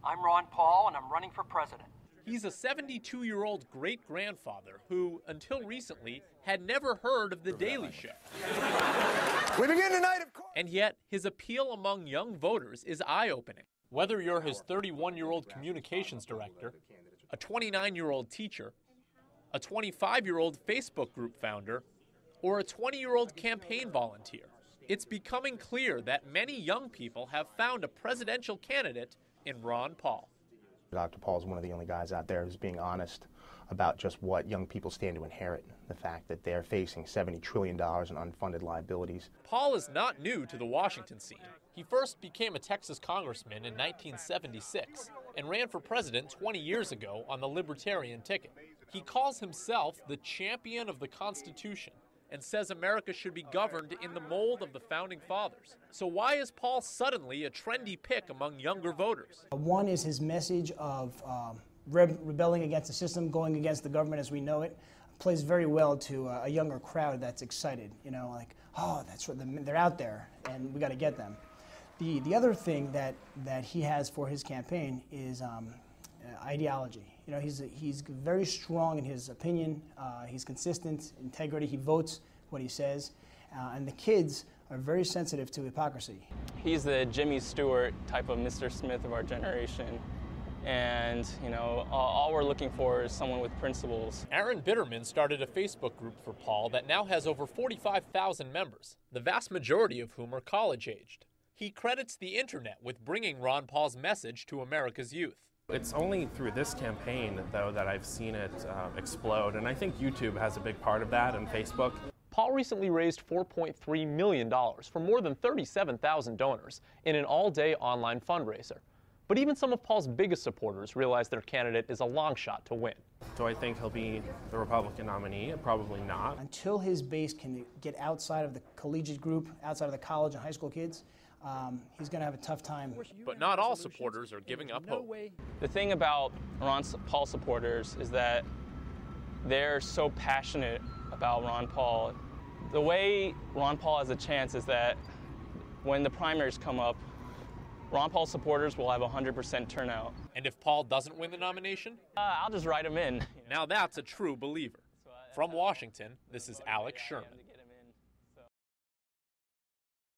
I'm Ron Paul, and I'm running for president. He's a 72-year-old great-grandfather who, until recently, had never heard of The Daily Show. We begin tonight, of course. And yet, his appeal among young voters is eye-opening. Whether you're his 31-year-old communications director, a 29-year-old teacher, a 25-year-old Facebook group founder, or a 20-year-old campaign volunteer, it's becoming clear that many young people have found a presidential candidate in Ron Paul. Dr. Paul is one of the only guys out there who's being honest about just what young people stand to inherit, the fact that they're facing $70 trillion in unfunded liabilities. Paul is not new to the Washington scene. He first became a Texas congressman in 1976 and ran for president 20 years ago on the Libertarian ticket. He calls himself the champion of the Constitution and says America should be governed in the mold of the Founding Fathers. So why is Paul suddenly a trendy pick among younger voters? One is his message of rebelling against the system, going against the government as we know it, plays very well to a younger crowd that's excited, like, oh, that's what they're out there and we got to get them. The other thing that he has for his campaign is ideology. He's very strong in his opinion. He's consistent, integrity. He votes what he says, and the kids are very sensitive to hypocrisy. He's the Jimmy Stewart type of Mr. Smith of our generation, and all we're looking for is someone with principles. Aaron Bitterman started a Facebook group for Paul that now has over 45,000 members, the vast majority of whom are college-aged. He credits the internet with bringing Ron Paul's message to America's youth. It's only through this campaign, though, that I've seen it explode, and I think YouTube has a big part of that, and Facebook. Paul recently raised $4.3 million from more than 37,000 donors in an all-day online fundraiser. But even some of Paul's biggest supporters realize their candidate is a long shot to win. Do I think he'll be the Republican nominee? Probably not. Until his base can get outside of the collegiate group, outside of the college and high school kids, he's going to have a tough time. But not all supporters are giving up hope. The thing about Ron Paul supporters is that they're so passionate about Ron Paul. The way Ron Paul has a chance is that when the primaries come up, Ron Paul supporters will have 100% turnout. And if Paul doesn't win the nomination? I'll just write him in. Now that's a true believer. From Washington, this is Alex Sherman.